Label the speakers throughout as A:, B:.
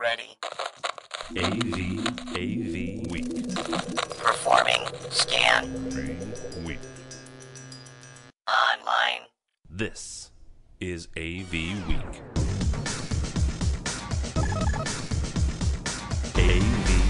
A: Ready.
B: AVWeek.
A: Performing. Scan.
B: Week.
A: Online.
B: This is AVWeek. AVWeek.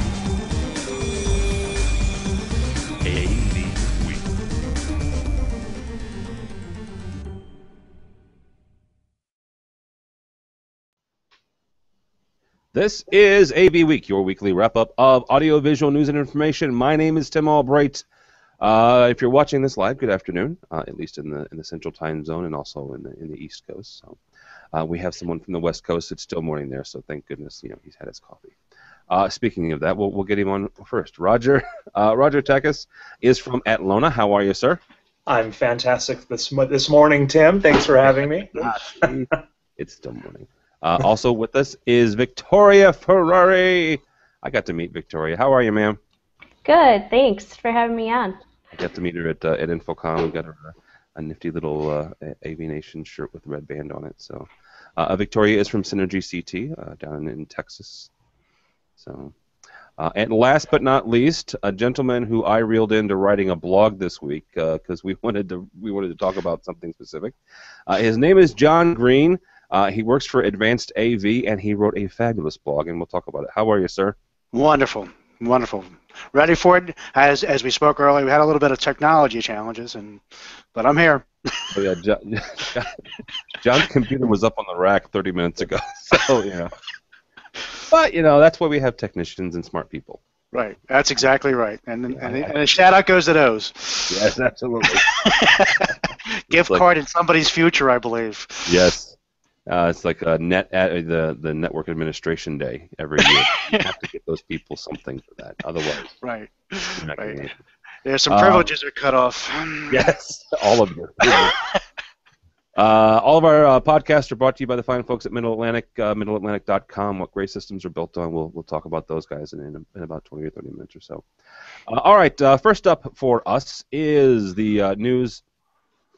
C: This is AV Week, your weekly wrap-up of audiovisual news and information. My name is Tim Albright. If you're watching this live, good afternoon, at least in the Central Time Zone and also in the East Coast. So we have someone from the West Coast. It's still morning there, so thank goodness he's had his coffee. Speaking of that, we'll get him on first. Roger Tekis is from Atlanta. How are you, sir?
D: I'm fantastic this morning, Tim. Thanks for having me.
C: It's still morning. Also with us is Victoria Ferrari. I got to meet Victoria. How are you, ma'am?
E: Good. Thanks for having me on.
C: I got to meet her at Infocom. We got her a nifty little AV Nation shirt with a red band on it. So, Victoria is from Synergy CT down in Texas. So, and last but not least, a gentleman who I reeled into writing a blog this week because we wanted to talk about something specific. His name is John Green. He works for Advanced AV, and he wrote a fabulous blog, and we'll talk about it. How are you, sir?
F: Wonderful. Ready for it? As we spoke earlier, we had a little bit of technology challenges, but I'm here.
C: Oh, yeah, John's computer was up on the rack 30 minutes ago, so yeah. But that's why we have technicians and smart people.
F: Right. That's exactly right. And a shout out goes to those.
C: Yes, absolutely.
F: Gift card in somebody's future, I believe.
C: Yes. It's like the network administration day every year. You have to get those people something for that. Otherwise,
F: right.
C: Right.
F: There's some privileges are cut off.
C: Yes, all of you. All of our podcasts are brought to you by the fine folks at Middle Atlantic, middleatlantic.com. What great systems are built on. We'll talk about those guys in about 20 or 30 minutes or so. All right, first up for us is the news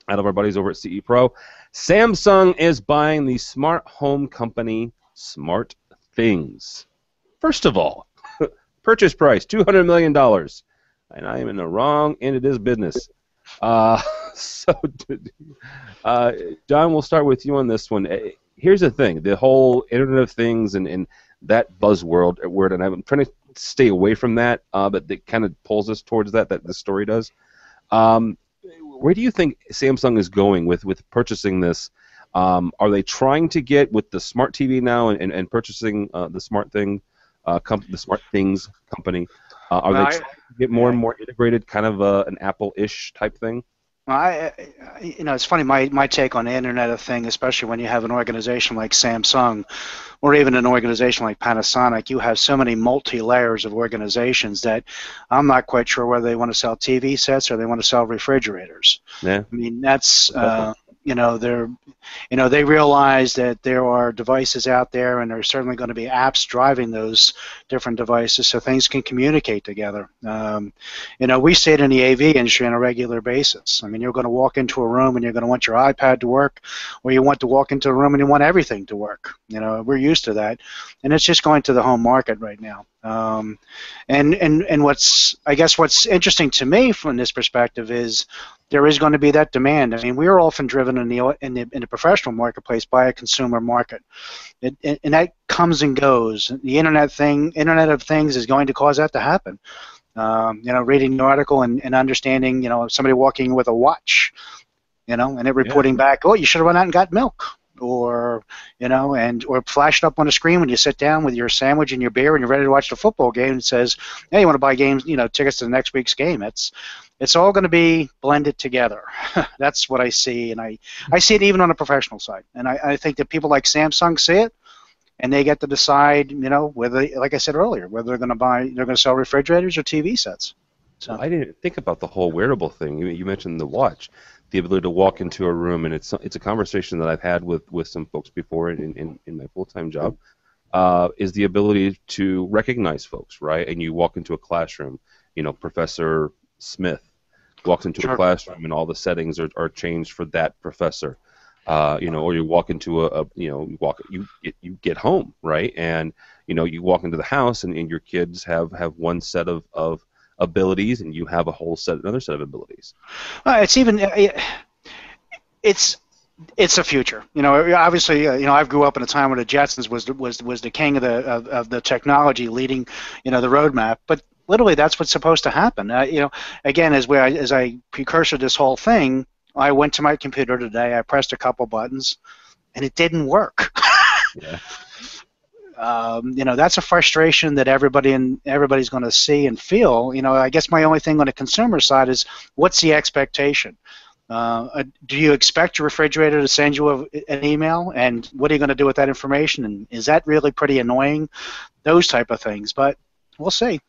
C: out of our buddies over at CE Pro. Samsung is buying the smart home company Smart Things. First of all, purchase price $200 million. And I am in the wrong end of this business. John, we'll start with you on this one. Here's the thing. The whole Internet of Things and that buzzword, and I'm trying to stay away from that, but it kind of pulls us towards that the story does. Where do you think Samsung is going with purchasing this? Are they trying to get with the smart TV now and purchasing the Smart Things company? Are they trying to get more and more integrated, kind of an Apple-ish type thing?
F: Well, it's funny, my take on the Internet of Things, especially when you have an organization like Samsung or even an organization like Panasonic, you have so many multi-layers of organizations that I'm not quite sure whether they want to sell TV sets or they want to sell refrigerators.
C: Yeah.
F: I mean, that's, they realize that there are devices out there and there's certainly going to be apps driving those different devices so things can communicate together. We see it in the AV industry on a regular basis. I mean, you're going to walk into a room and you're going to want your iPad to work, or you want to walk into a room and you want everything to work. We're used to that, and it's just going to the home market right now. And what's interesting to me from this perspective is there is going to be that demand. I mean, we are often driven in the professional marketplace by a consumer market, and that comes and goes. The Internet of Things is going to cause that to happen. Reading the article and understanding, somebody walking with a watch, and it reporting back, oh, you should have run out and got milk. Or or flashed up on a screen when you sit down with your sandwich and your beer and you're ready to watch the football game and says, hey, you want to buy tickets to the next week's game. It's all going to be blended together. That's what I see, and I see it even on the professional side. And I think that people like Samsung see it, and they get to decide, whether, like I said earlier, whether they're going to sell refrigerators or TV sets. So
C: I didn't think about the whole wearable thing. You mentioned the watch. The ability to walk into a room, and it's a conversation that I've had with some folks before in my full-time job, is the ability to recognize folks, right? And you walk into a classroom, Professor Smith walks into a classroom, and all the settings are changed for that professor. Or you walk into you get home, right? And you walk into the house and your kids have one set of abilities, and you have another set of abilities.
F: It's even it's the future. Obviously, I grew up in a time when the Jetsons was the king of the technology, leading, the roadmap. But literally, that's what's supposed to happen. Again, as I precursor this whole thing, I went to my computer today. I pressed a couple buttons, and it didn't work.
C: Yeah.
F: That's a frustration that everybody's going to see and feel. I guess my only thing on the consumer side is, what's the expectation? Do you expect your refrigerator to send you an email, and what are you going to do with that information? And is that really pretty annoying? Those type of things, but we'll see.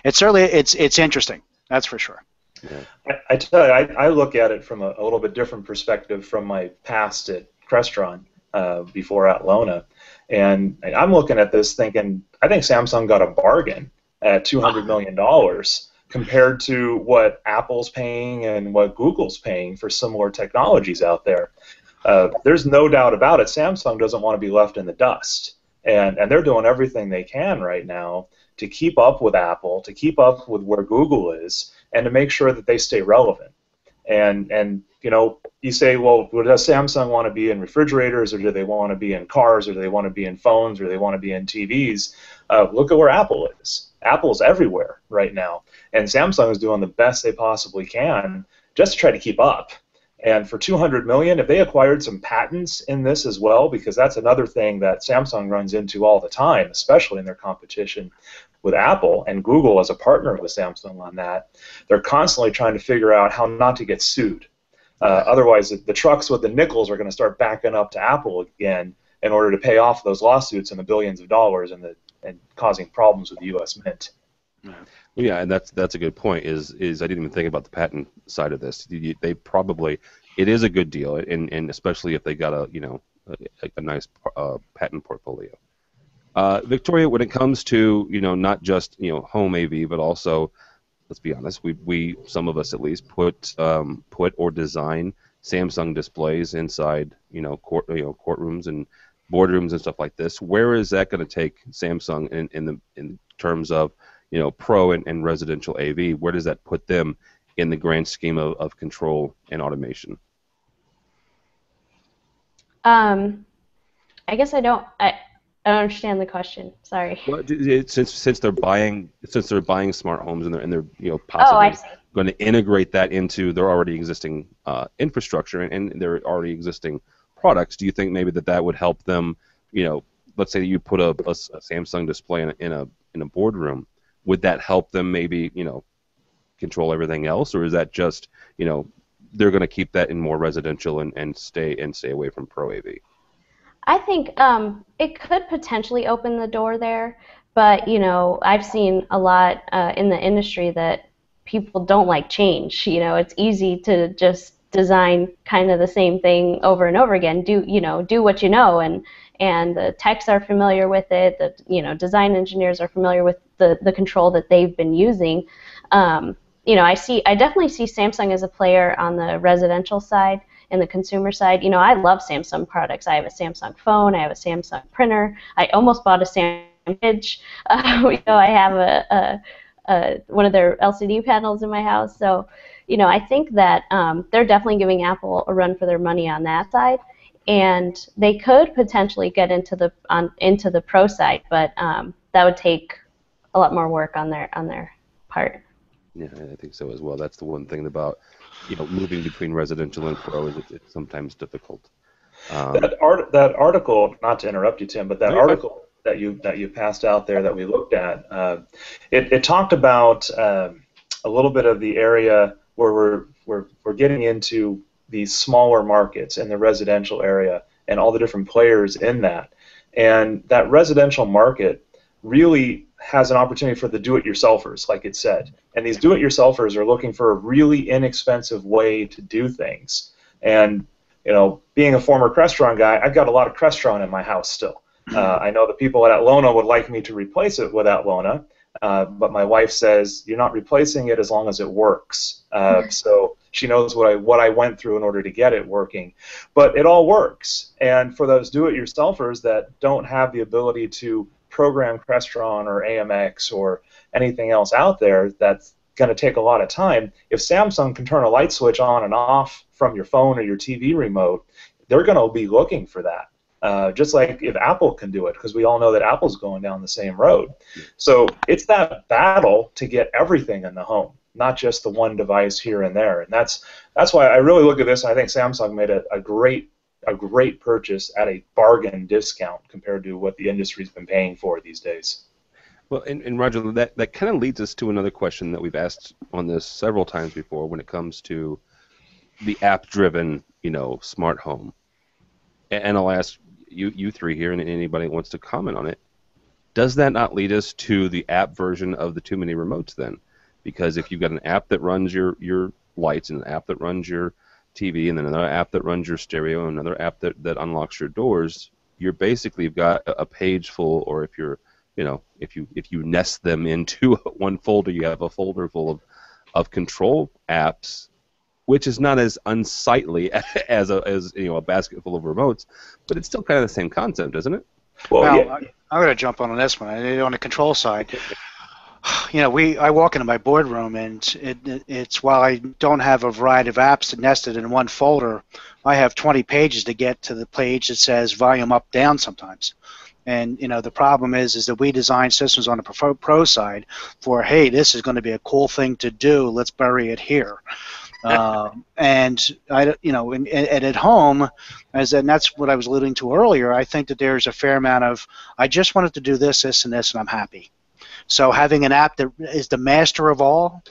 F: It's interesting. That's for sure.
C: Yeah.
D: I tell you, I look at it from a little bit different perspective from my past at Crestron before at Lona, and I'm looking at this thinking, I think Samsung got a bargain at $200 million. Compared to what Apple's paying and what Google's paying for similar technologies out there. There's no doubt about it, Samsung doesn't want to be left in the dust. And they're doing everything they can right now to keep up with Apple, to keep up with where Google is, and to make sure that they stay relevant. And you say, well, does Samsung want to be in refrigerators, or do they want to be in cars, or do they want to be in phones, or do they want to be in TVs? Look at where Apple is. Apple's everywhere right now. And Samsung is doing the best they possibly can just to try to keep up. And for $200 million, if they acquired some patents in this as well, because that's another thing that Samsung runs into all the time, especially in their competition with Apple, and Google as a partner with Samsung on that, they're constantly trying to figure out how not to get sued. Otherwise, the trucks with the nickels are going to start backing up to Apple again in order to pay off those lawsuits and the billions of dollars and causing problems with the U.S. Mint.
C: Yeah, and that's a good point. Is I didn't even think about the patent side of this. They probably, it is a good deal, and especially if they got a nice patent portfolio. Victoria, when it comes to not just home AV, but also, let's be honest, we some of us at least put or design Samsung displays inside courtrooms and boardrooms and stuff like this. Where is that going to take Samsung in terms of pro and residential AV? Where does that put them in the grand scheme of control and automation?
E: I guess I don't understand the question. Sorry.
C: Well, since they're buying smart homes and they're possibly going to integrate that into their already existing infrastructure and their already existing products, do you think maybe that would help them? Let's say you put a Samsung display in a boardroom. Would that help them maybe control everything else, or is that just they're going to keep that in more residential and stay away from Pro AV?
E: I think it could potentially open the door there, but I've seen a lot in the industry that people don't like change. It's easy to just design kind of the same thing over and over again. Do what you know, and the techs are familiar with it. The design engineers are familiar with the control that they've been using. I definitely see Samsung as a player on the residential side and the consumer side. I love Samsung products. I have a Samsung phone. I have a Samsung printer. I almost bought a Samsung fridge. I have one of their LCD panels in my house. So, I think that they're definitely giving Apple a run for their money on that side, and they could potentially get into the pro side, but that would take a lot more work on their part.
C: Yeah, I think so as well. That's the one thing about moving between residential and pro is it's sometimes difficult.
D: That article, not to interrupt you, Tim, but that article that you passed out there that we looked at, it talked about a little bit of the area where we're getting into these smaller markets in the residential area and all the different players in that, and that residential market really has an opportunity for the do-it-yourselfers, like it said. And these do-it-yourselfers are looking for a really inexpensive way to do things. And being a former Crestron guy, I've got a lot of Crestron in my house still. I know the people at Lona would like me to replace it with Lona, but my wife says you're not replacing it as long as it works. So She knows what I went through in order to get it working. But it all works. And for those do-it-yourselfers that don't have the ability to program Crestron or AMX or anything else out there, that's going to take a lot of time. If Samsung can turn a light switch on and off from your phone or your TV remote, they're going to be looking for that. Just like if Apple can do it, because we all know that Apple's going down the same road. So it's that battle to get everything in the home, not just the one device here and there. And that's why I really look at this, and I think Samsung made a great purchase at a bargain discount compared to what the industry's been paying for these days.
C: Well, and Roger, that kind of leads us to another question that we've asked on this several times before when it comes to the app-driven, smart home. And I'll ask you three here, and anybody who wants to comment on it. Does that not lead us to the app version of the too many remotes then? Because if you've got an app that runs your lights, and an app that runs your TV, and then another app that runs your stereo, and another app that unlocks your doors, you're basically got a page full, or if you're if you nest them into one folder, you have a folder full of control apps, which is not as unsightly as a basket full of remotes, but it's still kind of the same concept, isn't it?
F: Well, I'm going to jump on this one. On the control side, I walk into my boardroom, and it's while I don't have a variety of apps nested in one folder, I have 20 pages to get to the page that says volume up, down sometimes. And the problem is that we design systems on the pro side for, hey, this is going to be a cool thing to do. Let's bury it here. And at home, and that's what I was alluding to earlier. I think that there's a fair amount of, I just wanted to do this, this, and this, and I'm happy. So having an app that is the master of all,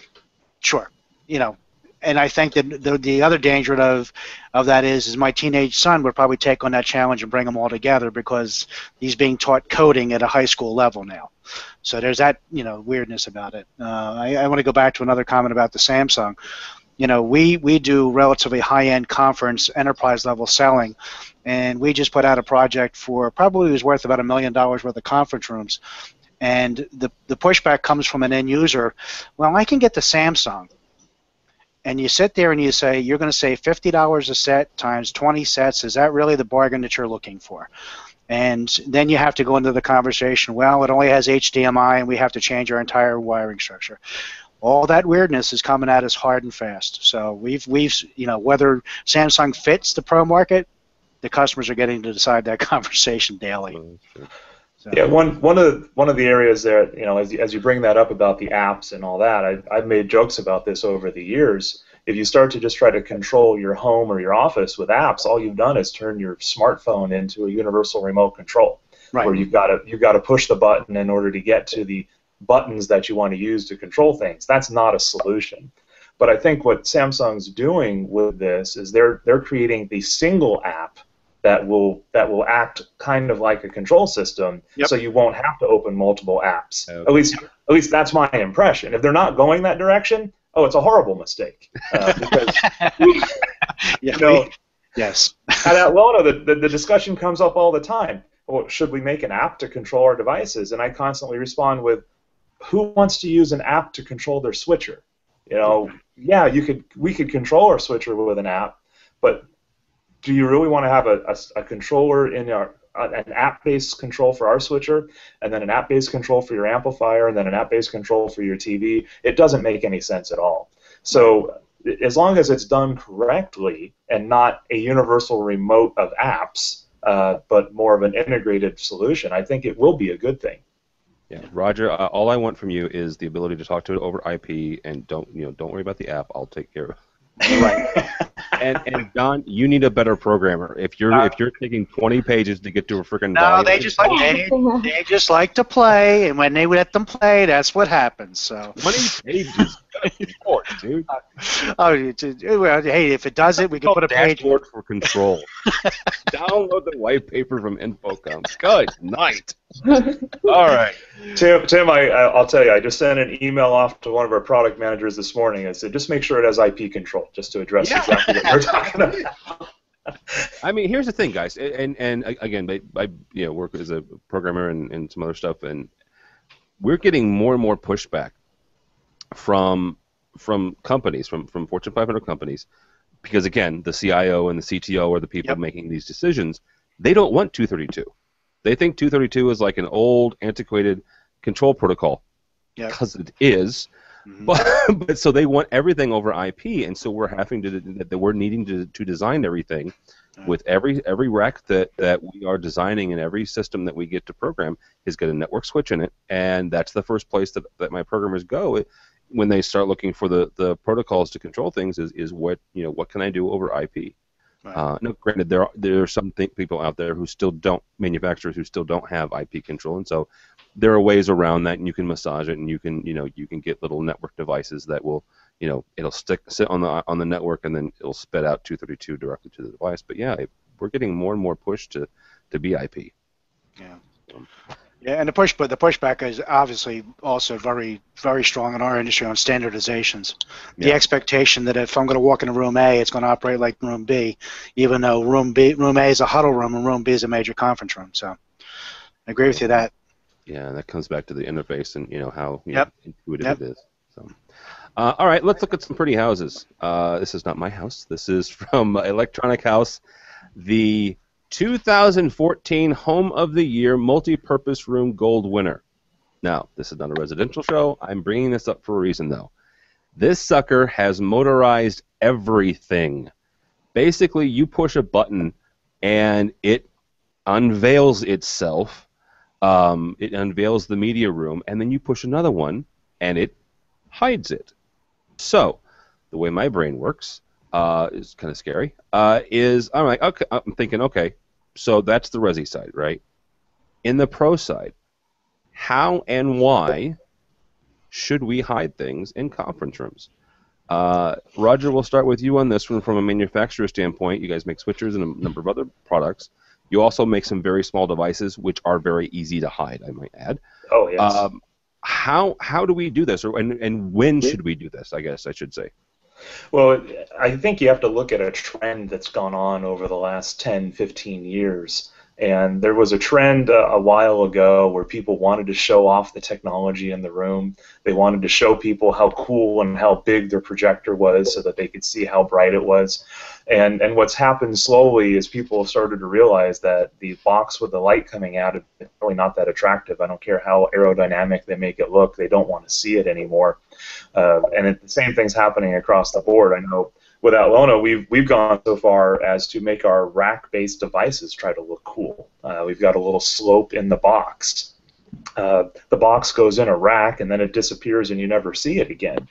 F: sure, And I think that the other danger of that is my teenage son would probably take on that challenge and bring them all together because he's being taught coding at a high school level now. So there's that weirdness about it. I want to go back to another comment about the Samsung. We do relatively high-end conference enterprise level selling, and we just put out a project for probably was worth about $1 million worth of conference rooms. And the pushback comes from an end user. Well, I can get the Samsung. And you sit there and you say, you're going to save $50 a set times 20 sets. Is that really the bargain that you're looking for? And then you have to go into the conversation, well, it only has HDMI and we have to change our entire wiring structure. All that weirdness is coming at us hard and fast. So we've whether Samsung fits the pro market, the customers are getting to decide that conversation daily. So.
D: Yeah, one of the areas there, as you bring that up about the apps and all that, I've made jokes about this over the years. If you start to just try to control your home or your office with apps, all you've done is turn your smartphone into a universal remote control, right, where you've got to push the button in order to get to the buttons that you want to use to control things. That's not a solution. But I think what Samsung's doing with this is they're creating the single app that will act kind of like a control system, yep, so you won't have to open multiple apps. Okay. At least that's my impression. If they're not going that direction, it's a horrible mistake. Because
F: yes,
D: at Atlona, the discussion comes up all the time. Well, should we make an app to control our devices? And I constantly respond with, who wants to use an app to control their switcher? Yeah, we could control our switcher with an app, but do you really want to have a controller in an app-based control for our switcher, and then an app-based control for your amplifier, and then an app-based control for your TV? It doesn't make any sense at all. So as long as it's done correctly and not a universal remote of apps, but more of an integrated solution, I think it will be a good thing.
C: Yeah, Roger. All I want from you is the ability to talk to it over IP, and don't worry about the app. I'll take care of it. Right. And Don, you need a better programmer. If you're taking 20 pages to get to a freaking volume,
F: they just like to play, and when they let them play, that's what happens. So
C: 20 pages, Lord, dude.
F: Well, hey, if it does it, we can put a page
C: dashboard for control. Download the white paper from Infocom. Good night. All right,
D: Tim. I'll tell you, I just sent an email off to one of our product managers this morning. I said, just make sure it has IP control, just to address exactly what you're talking about.
C: I mean, here's the thing, guys, and again, I work as a programmer and some other stuff, and we're getting more and more pushback from from companies, from Fortune 500 companies, because again, the CIO and the CTO are the people
F: Yep.
C: making these decisions. They don't want 232. They think 232 is like an old, antiquated control protocol,
F: Yep.
C: because it is.
F: Mhm.
C: But so they want everything over IP, and so we're having we're needing to design everything with every rack that we are designing, and every system that we get to program has got a network switch in it, and that's the first place that my programmers go when they start looking for the protocols to control things is what can I do over IP.
F: Right.
C: No, granted, there are some people out there who still don't, manufacturers who still don't have IP control, and so there are ways around that, and you can massage it, and you can get little network devices that will, it'll sit on the network, and then it'll spit out 232 directly to the device. But yeah, we're getting more and more pushed to be IP.
F: Yeah. Yeah, and the pushback is obviously also very, very strong in our industry on standardizations. The
C: Yeah.
F: expectation that if I'm going to walk into room A, it's going to operate like room B, even though room A is a huddle room and room B is a major conference room. So I agree with you that.
C: Yeah, and that comes back to the interface and how
F: Yep.
C: intuitive
F: Yep.
C: it is. So, all right, let's look at some pretty houses. This is not my house. This is from Electronic House, the 2014 Home of the Year Multi-Purpose Room Gold winner. Now, this is not a residential show. I'm bringing this up for a reason, though. This sucker has motorized everything. Basically, you push a button, and it unveils itself. It unveils the media room, and then you push another one, and it hides it. So, the way my brain works is kind of scary. Is I'm like, okay, I'm thinking, okay, so that's the resi side, right? In the pro side, how and why should we hide things in conference rooms? Roger, we'll start with you on this one from a manufacturer standpoint. You guys make switchers and a number of other products. You also make some very small devices, which are very easy to hide, I might add.
D: Oh, yes.
C: How do we do this, and when should we do this, I guess I should say?
D: Well, I think you have to look at a trend that's gone on over the last 10, 15 years. And there was a trend a while ago where people wanted to show off the technology in the room. They wanted to show people how cool and how big their projector was so that they could see how bright it was. And what's happened slowly is people have started to realize that the box with the light coming out is really not that attractive. I don't care how aerodynamic they make it look. They don't want to see it anymore. And the same thing's happening across the board. I know with Atlona, we've gone so far as to make our rack-based devices try to look cool. We've got a little slope in the box. The box goes in a rack, and then it disappears, and you never see it again.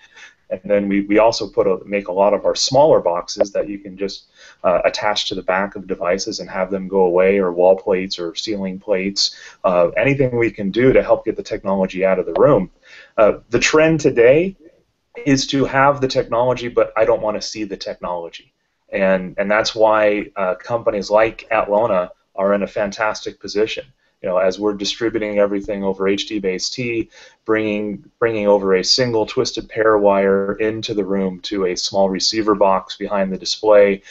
D: And then we also make a lot of our smaller boxes that you can just attach to the back of devices and have them go away, or wall plates or ceiling plates, anything we can do to help get the technology out of the room. The trend today is to have the technology, but I don't want to see the technology. And that's why companies like Atlona are in a fantastic position. As we're distributing everything over HDBaseT, bringing over a single twisted pair wire into the room to a small receiver box behind the display,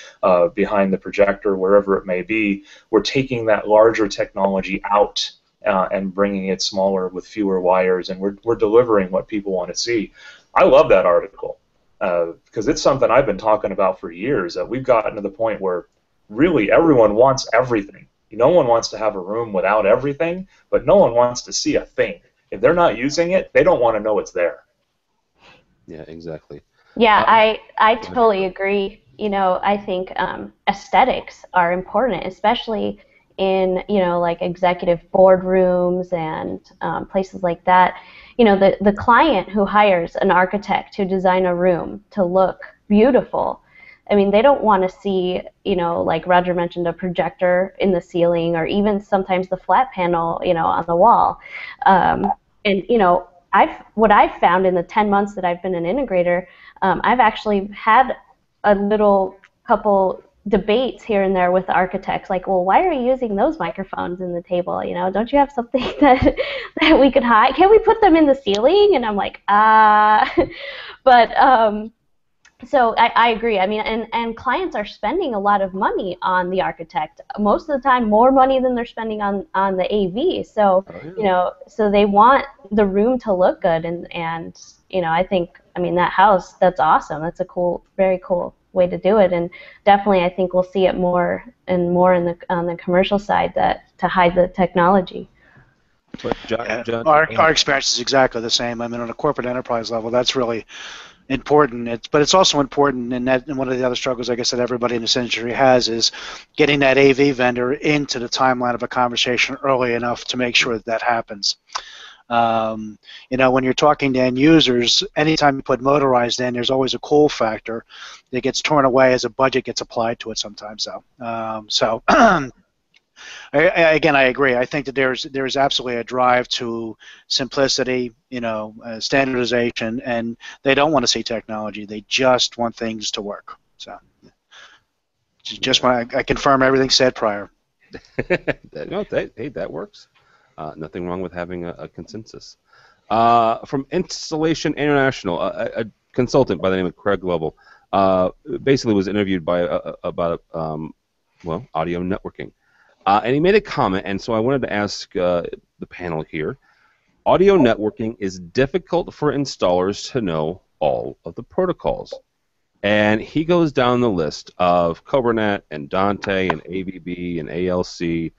D: behind the projector, wherever it may be, we're taking that larger technology out and bringing it smaller with fewer wires, and we're delivering what people want to see. I love that article because it's something I've been talking about for years. We've gotten to the point where really everyone wants everything. No one wants to have a room without everything, but no one wants to see a thing. If they're not using it, they don't want to know it's there.
C: Yeah, exactly.
E: Yeah, I totally agree. I think aesthetics are important, especially in like executive boardrooms and places like that. The client who hires an architect to design a room to look beautiful, I mean, they don't want to see, like Roger mentioned, a projector in the ceiling, or even sometimes the flat panel, on the wall. And what I've found in the 10 months that I've been an integrator, I've actually had a little couple debates here and there with architects, like, well, why are you using those microphones in the table? Don't you have something that we could hide? Can we put them in the ceiling? And I'm like, but so I agree. I mean, and clients are spending a lot of money on the architect. Most of the time, more money than they're spending on the AV. So so they want the room to look good, and I think I mean, that house, that's awesome. That's a cool, very cool way to do it, and definitely I think we'll see it more and more on the commercial side, that to hide the technology.
C: But John,
F: Our experience is exactly the same. I mean, on a corporate enterprise level, that's really important. But it's also important, and one of the other struggles, I guess, that everybody in this industry has is getting that AV vendor into the timeline of a conversation early enough to make sure that happens. When you're talking to end users, anytime you put motorized in, there's always a cool factor that gets torn away as a budget gets applied to it sometimes. So again, I agree. I think that there's absolutely a drive to simplicity, standardization, and they don't want to see technology. They just want things to work. So, I confirm everything said prior.
C: No, that works. Nothing wrong with having a consensus. From Installation International, a consultant by the name of Craig Lovell, basically was interviewed about audio networking. And he made a comment, and so I wanted to ask the panel here. Audio networking is difficult for installers to know all of the protocols. And he goes down the list of Cobranet and Dante and AVB and ALC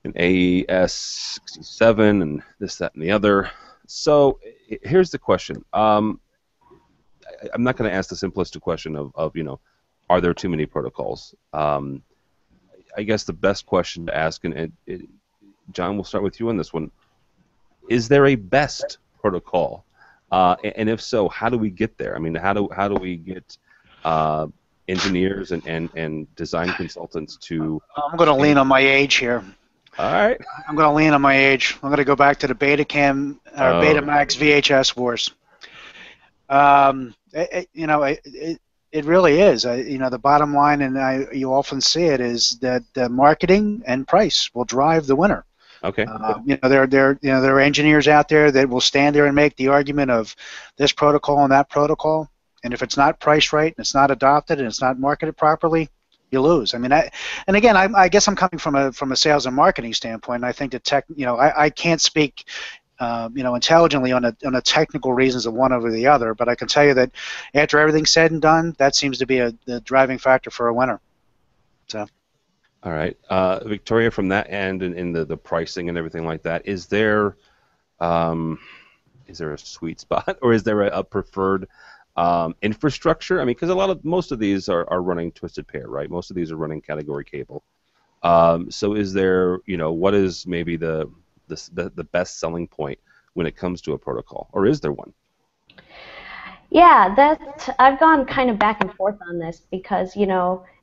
C: and AES67 and this, that, and the other. So here's the question. I'm not going to ask the simplistic question of are there too many protocols? I guess the best question to ask, and John, we'll start with you on this one. Is there a best protocol? And if so, how do we get there? I mean, how do we get engineers and design consultants to...
F: I'm going to lean on my age here.
C: All right.
F: I'm going to lean on my age. I'm going to go back to the Betamax VHS wars. It really is. The bottom line, and you often see it, is that marketing and price will drive the winner.
C: Okay.
F: There are engineers out there that will stand there and make the argument of this protocol and that protocol, and if it's not priced right and it's not adopted and it's not marketed properly, you lose. I mean, I guess I'm coming from a sales and marketing standpoint. And I think that I can't speak intelligently on the technical reasons of one over the other, but I can tell you that after everything's said and done, that seems to be the driving factor for a winner. So.
C: All right, Victoria, from that end and in the pricing and everything like that, is there a sweet spot, or is there a preferred infrastructure? I mean, because most of these are running twisted pair, right? Most of these are running category cable. So is there, what is maybe the best selling point when it comes to a protocol, or is there one?
E: Yeah, I've gone kind of back and forth on this because,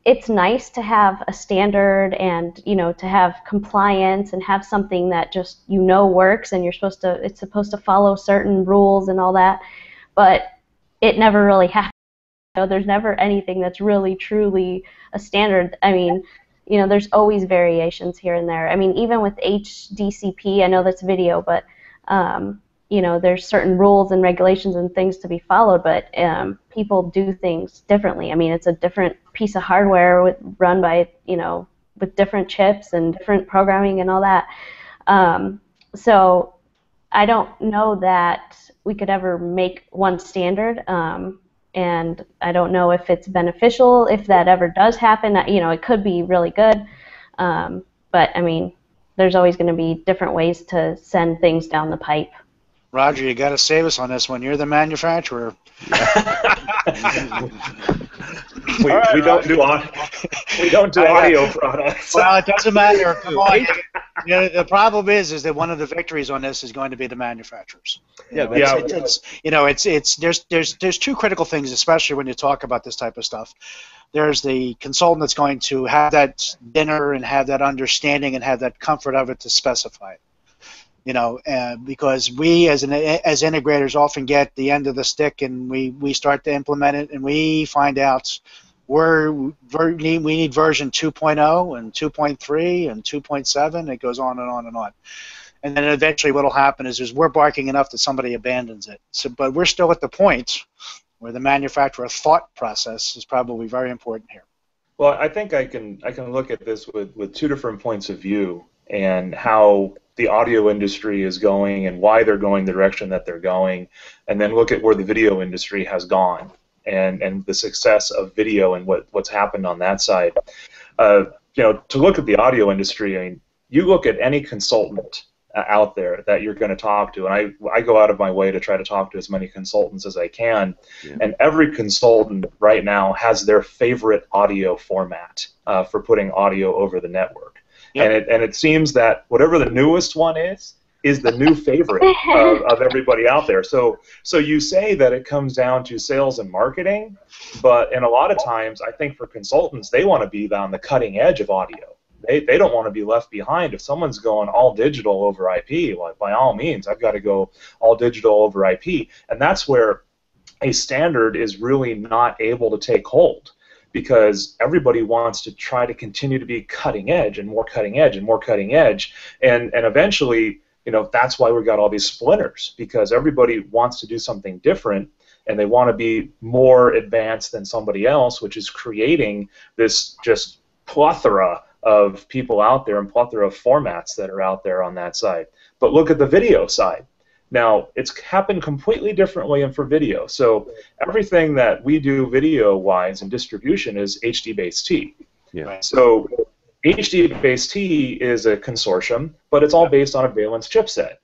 E: it's nice to have a standard and, to have compliance and have something that just, works, and it's supposed to follow certain rules and all that, but it never really happens. There's never anything that's really, truly a standard. I mean, there's always variations here and there. I mean, even with HDCP, I know that's video, but there's certain rules and regulations and things to be followed, but people do things differently. I mean, it's a different piece of hardware run by, with different chips and different programming and all that. So I don't know that we could ever make one standard, and I don't know if it's beneficial if that ever does happen. It could be really good, but I mean, there's always going to be different ways to send things down the pipe.
F: Roger, you got to save us on this one. You're the manufacturer.
D: we don't do audio products.
F: Well, it doesn't matter. Come on. The problem is that one of the victories on this is going to be the manufacturers. There's two critical things, especially when you talk about this type of stuff. There's the consultant that's going to have that dinner and have that understanding and have that comfort of it to specify it. Because we as integrators often get the end of the stick, and we start to implement it, and we find out we need version 2.0 and 2.3 and 2.7. It goes on and on and on. And then eventually what will happen is we're barking enough that somebody abandons it. But we're still at the point where the manufacturer thought process is probably very important here.
D: Well, I think I can look at this with two different points of view, and how the audio industry is going and why they're going the direction that they're going, and then look at where the video industry has gone and the success of video and what's happened on that side. To look at the audio industry, I mean, you look at any consultant out there that you're going to talk to, and I go out of my way to try to talk to as many consultants as I can, and every consultant right now has their favorite audio format for putting audio over the network. Yep. And it seems that whatever the newest one is the new favorite of everybody out there. So you say that it comes down to sales and marketing, but in a lot of times, I think for consultants, they want to be on the cutting edge of audio. They don't want to be left behind. If someone's going all digital over IP, well, by all means, I've got to go all digital over IP. And that's where a standard is really not able to take hold, because everybody wants to try to continue to be cutting edge and more cutting edge and more cutting edge. And eventually, that's why we've got all these splinters, because everybody wants to do something different and they want to be more advanced than somebody else, which is creating this just plethora of people out there and plethora of formats that are out there on that side. But look at the video side. Now, it's happened completely differently and for video. So everything that we do video-wise and distribution is HD-based T.
C: Yeah.
D: So HD-based T is a consortium, but it's all based on a valence chipset.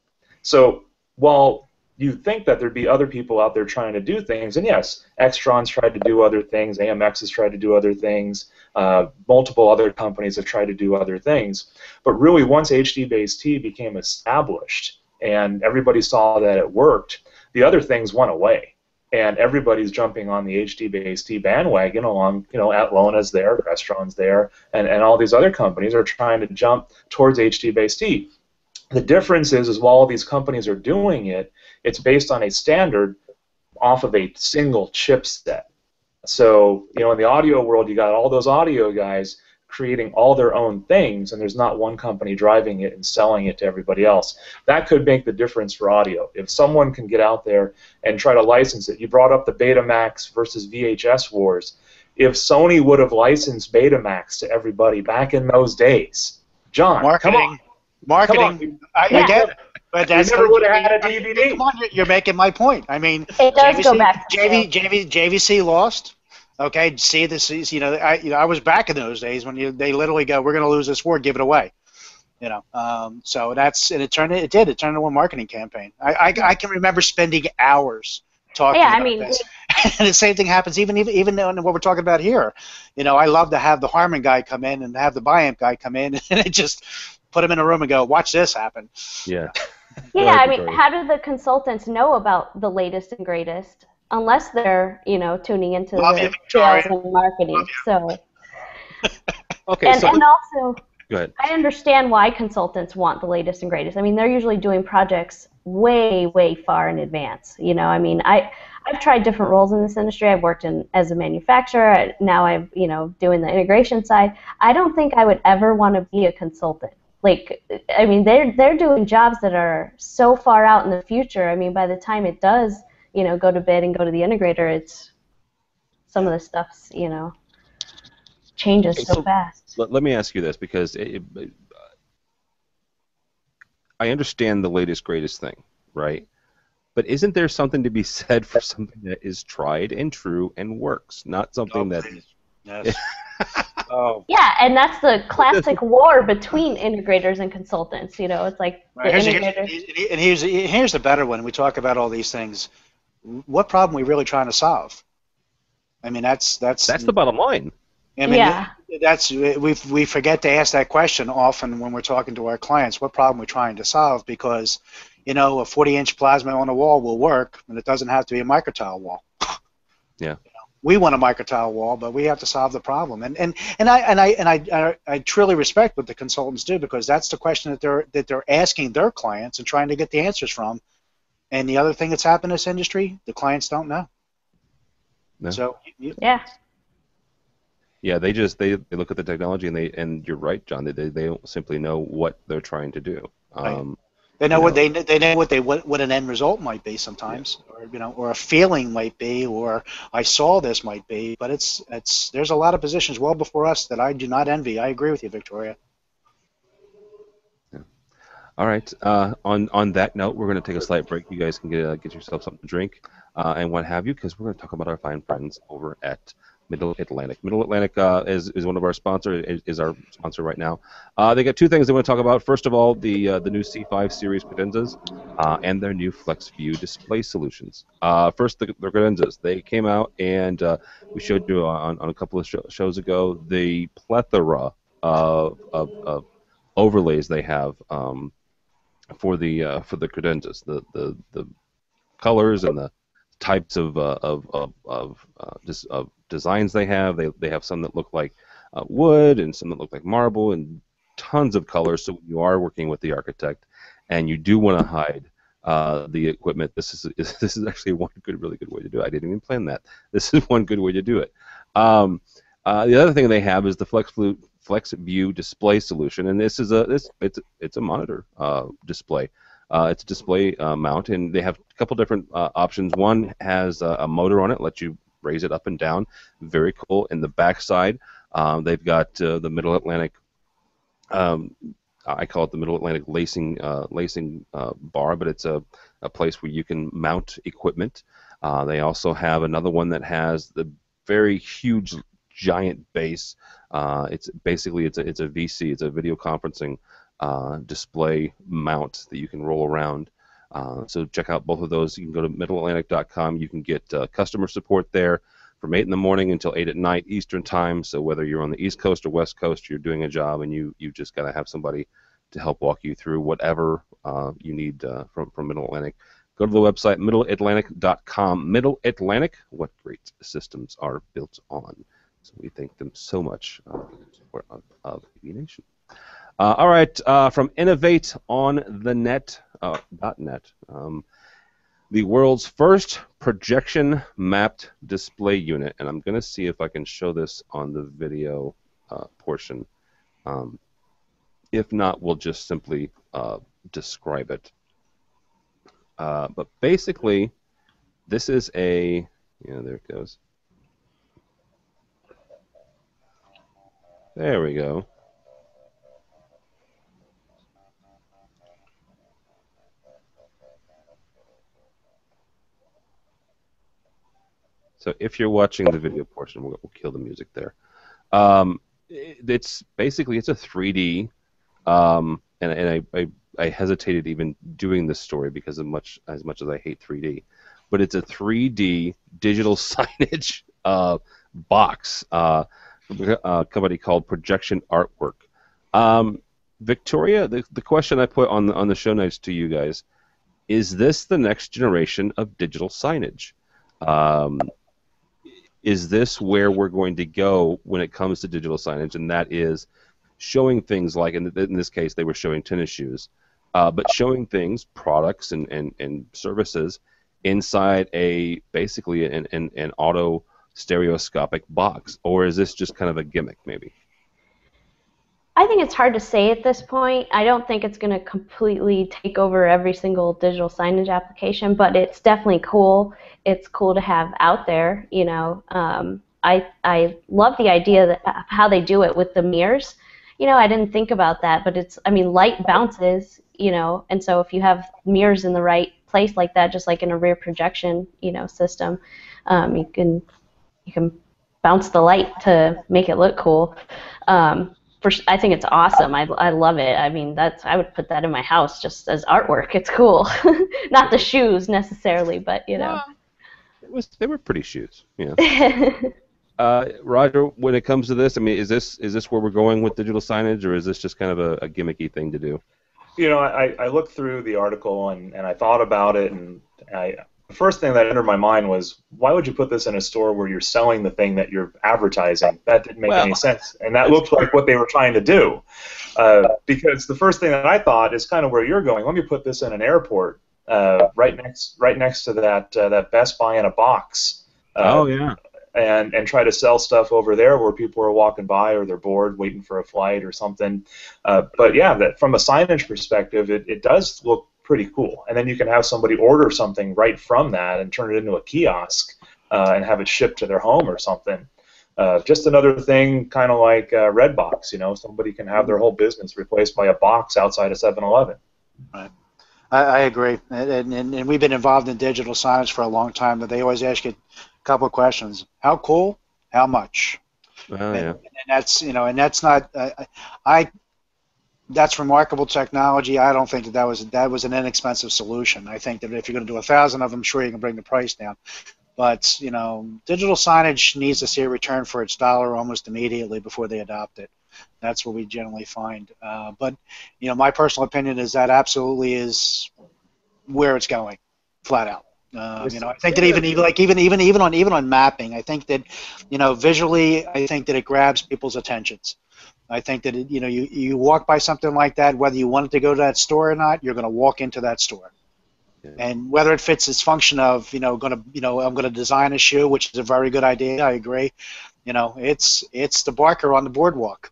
D: So while you think that there'd be other people out there trying to do things, and yes, Extron's tried to do other things, AMX has tried to do other things, multiple other companies have tried to do other things, but really once HD-based T became established and everybody saw that it worked, the other things went away. And everybody's jumping on the HD-based T bandwagon along, Atlona's there, Crestron's there, and all these other companies are trying to jump towards HD-based T. The difference is while all these companies are doing it, it's based on a standard off of a single chipset. So, in the audio world, you got all those audio guys creating all their own things, and there's not one company driving it and selling it to everybody else. That could make the difference for audio. If someone can get out there and try to license it, you brought up the Betamax versus VHS wars. If Sony would have licensed Betamax to everybody back in those days, John,
F: Marketing.
D: come on.
F: Marketing. I get it. But that's
D: never would have had a DVD.
F: Come on, you're making my point. I mean,
E: it does go back to
F: JVC lost. Okay, see this is I was back in those days when they literally go, we're going to lose this war, give it away. So it turned into a marketing campaign. I can remember spending hours talking about this. And the same thing happens even in what we're talking about here. I love to have the Harman guy come in and have the Biamp guy come in and just put him in a room and go, watch this happen.
C: Yeah.
E: Yeah, I mean, how do the consultants know about the latest and greatest unless they're, tuning into the sales and marketing? So,
C: okay.
E: And also,
C: go ahead.
E: I understand why consultants want the latest and greatest. I mean, they're usually doing projects way, way far in advance. I mean, I've tried different roles in this industry. I've worked as a manufacturer. Now I'm, doing the integration side. I don't think I would ever want to be a consultant. I mean, they're doing jobs that are so far out in the future. I mean, by the time it does, go to bid and go to the integrator, it's some of the stuff's, changes so fast.
C: Let me ask you this, because I understand the latest, greatest thing, right? But isn't there something to be said for something that is tried and true and works, not something that...
F: Yes.
E: Yeah, and that's the classic war between integrators and consultants. It's like the integrators.
F: And here's the better one. We talk about all these things. What problem are we really trying to solve? I mean, that's
C: the bottom line.
F: I mean, we forget to ask that question often when we're talking to our clients. What problem we're trying to solve? Because a 40-inch plasma on a wall will work, and it doesn't have to be a microtile wall.
C: Yeah.
F: We want a microtile wall, but we have to solve the problem. And I truly respect what the consultants do, because that's the question that they're asking their clients and trying to get the answers from. And the other thing that's happened in this industry, the clients don't know.
C: No.
F: So
E: yeah.
C: Yeah, they look at the technology and you're right, John. They don't simply know what they're trying to do.
F: Right. They know what what an end result might be sometimes, or a feeling might be, or I saw this might be. But there's a lot of positions well before us that I do not envy. I agree with you, Victoria.
C: All right. On that note, we're going to take a slight break. You guys can get yourself something to drink and what have you, because we're going to talk about our fine friends over at Middle Atlantic. Middle Atlantic is one of our sponsors. Is our sponsor right now. They got two things they want to talk about. First of all, the new C5 series cadenzas and their new FlexView display solutions. First, the cadenzas. They came out and we showed you on a couple of shows ago the plethora of overlays they have. For the credenzas, the colors and the types of designs they have. They have some that look like wood and some that look like marble and tons of colors. So when you are working with the architect and you do want to hide the equipment, this is actually one really good way to do it. I didn't even plan that. This is one good way to do it. The other thing they have is the FlexView display solution, and this is it's a monitor display. It's a display mount, and they have a couple different options. One has a motor on it, lets you raise it up and down. Very cool. In the back side, they've got the Middle Atlantic. I call it the Middle Atlantic lacing bar, but it's a place where you can mount equipment. They also have another one that has the very huge giant base. It's a VC. It's a video conferencing display mount that you can roll around. So check out both of those. You can go to middleatlantic.com. You can get customer support there from 8 in the morning until 8 at night Eastern time. So whether you're on the East Coast or West Coast, you're doing a job and you just got to have somebody to help walk you through whatever you need from Middle Atlantic. Go to the website, middleatlantic.com. Middle Atlantic, what great systems are built on. So we thank them so much for the support of AV Nation. All right, from Innovate on the Net, .net, the world's first projection mapped display unit, and I'm going to see if I can show this on the video portion. If not, we'll just simply describe it. But basically, this is a, there it goes. There we go. So if you're watching the video portion, we'll kill the music there. It's basically, it's a 3D, and I hesitated even doing this story because as much as I hate 3D, but it's a 3D digital signage box. A company called Projection Artwork. Victoria, the question I put on the show notes to you guys, is this the next generation of digital signage? Is this where we're going to go when it comes to digital signage? And that is showing things like, in this case, they were showing tennis shoes, but showing things, products and services inside basically an auto stereoscopic box, or is this just kind of a gimmick maybe?
E: I think it's hard to say at this point. I don't think it's going to completely take over every single digital signage application, but it's definitely cool. It's cool to have out there, I love the idea that how they do it with the mirrors. I didn't think about that, but light bounces, and so if you have mirrors in the right place like that, just like in a rear projection, system, you can bounce the light to make it look cool. I think it's awesome. I love it. I would put that in my house just as artwork. It's cool. Not the shoes necessarily, but
C: they were pretty shoes. Roger, when it comes to this, is this where we're going with digital signage, or is this just kind of a gimmicky thing to do?
D: I looked through the article and I thought about it, and the first thing that entered my mind was, why would you put this in a store where you're selling the thing that you're advertising? That didn't make any sense, and that looked like what they were trying to do. Because the first thing that I thought is kind of where you're going. Let me put this in an airport, right next to that Best Buy in a box. And try to sell stuff over there where people are walking by or they're bored waiting for a flight or something. But yeah, from a signage perspective, it does look pretty cool. And then you can have somebody order something right from that and turn it into a kiosk and have it shipped to their home or something. Just another thing, kind of like Redbox. Somebody can have their whole business replaced by a box outside of 7-Eleven.
F: Right. I agree, and we've been involved in digital signage for a long time. But they always ask you a couple of questions: how cool, how much,
C: Oh, yeah.
F: and that's and that's not. I That's remarkable technology. I don't think that was an inexpensive solution. I think that if you're going to do 1,000 of them, sure you can bring the price down. But digital signage needs to see a return for its dollar almost immediately before they adopt it. That's what we generally find. But my personal opinion is that absolutely is where it's going, flat out. I think that even on mapping, I think that visually, I think that it grabs people's attentions. I think that you walk by something like that, whether you want it to go to that store or not, you're going to walk into that store. Yeah. And whether it fits its function of I'm going to design a shoe, which is a very good idea. I agree. It's the barker on the boardwalk.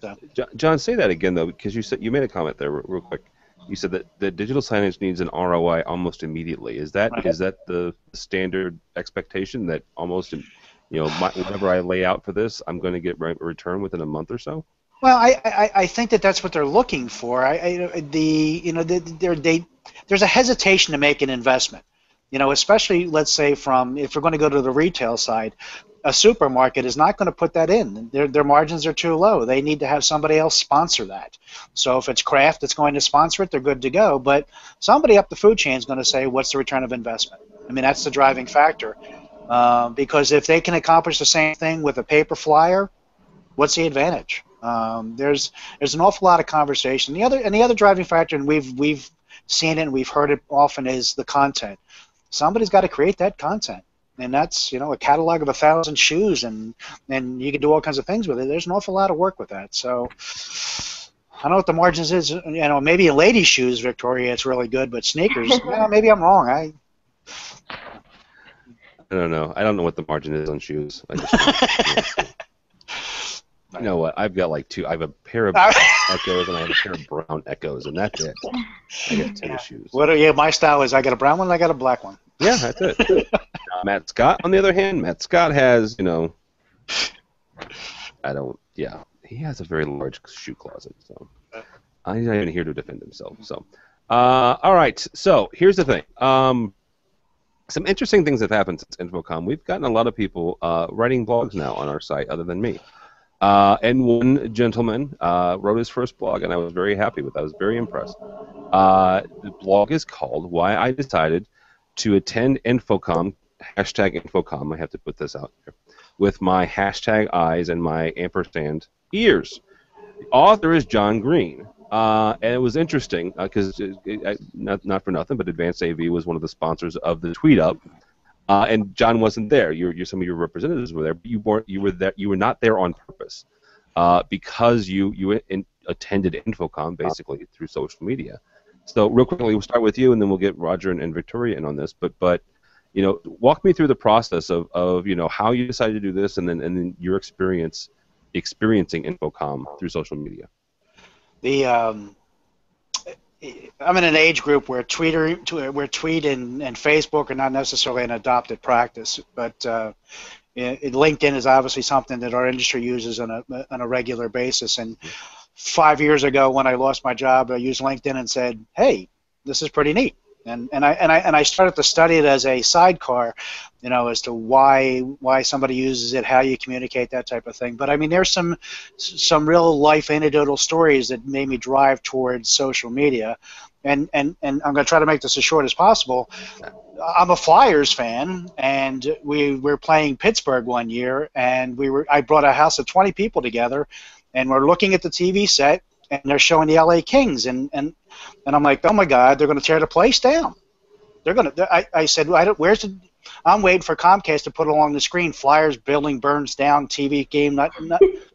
F: So.
C: John, say that again though, because you made a comment there real quick. You said that the digital signage needs an ROI almost immediately. Is that
F: right.
C: Is that the standard expectation that almost whatever I lay out for this, I'm going to get a return within a month or so?
F: Well, I think that's what they're looking for. There's a hesitation to make an investment. Especially let's say if we're going to go to the retail side, a supermarket is not going to put that in. Their margins are too low. They need to have somebody else sponsor that. So if it's Kraft that's going to sponsor it, they're good to go. But somebody up the food chain is going to say, what's the return of investment? I mean, that's the driving factor. Because if they can accomplish the same thing with a paper flyer, what's the advantage? There's an awful lot of conversation. The other driving factor, and we've seen it and we've heard it often, is the content. Somebody's got to create that content, and that's a catalog of 1,000 shoes, and you can do all kinds of things with it. There's an awful lot of work with that. So I don't know what the margins is. Maybe in ladies' shoes, Victoria, it's really good, but sneakers, maybe I'm wrong. I
C: don't know. I don't know what the margin is on shoes. I just, you know what? I've got like two. I have a pair of Echoes and I have a pair of brown Echoes, and that's it. I got tennis shoes.
F: My style is I got a brown one and I got a black one.
C: Yeah, that's it. Matt Scott, on the other hand, Matt Scott has, he has a very large shoe closet. So I'm not even here to defend himself. So, all right. So here's the thing. Some interesting things have happened since InfoComm. We've gotten a lot of people writing blogs now on our site, other than me. And one gentleman wrote his first blog, and I was very happy with it. I was very impressed. The blog is called "Why I Decided to Attend InfoComm." #InfoComm. I have to put this out here with my hashtag eyes and my ampersand ears. The author is John Green. And it was interesting because not for nothing, but Advanced AV was one of the sponsors of the Tweet Up, and John wasn't there. Some of your representatives were there, but you were not there on purpose because you attended InfoComm basically through social media. So real quickly, we'll start with you, and then we'll get Roger and Victoria in on this. But walk me through the process of how you decided to do this, and then your experiencing InfoComm through social media.
F: I'm in an age group where tweet and Facebook are not necessarily an adopted practice, but LinkedIn is obviously something that our industry uses on a regular basis. And 5 years ago, when I lost my job, I used LinkedIn and said, "Hey, this is pretty neat." And I started to study it as a sidecar, as to why somebody uses it, how you communicate, that type of thing. But I mean, there's some real life anecdotal stories that made me drive towards social media, and I'm going to try to make this as short as possible. I'm a Flyers fan, and we were playing Pittsburgh one year, and I brought a house of 20 people together, and we're looking at the TV set, and they're showing the LA Kings, and I'm like, oh my God, they're going to tear the place down. I said, I'm waiting for Comcast to put along the screen, Flyers building burns down, TV game, not.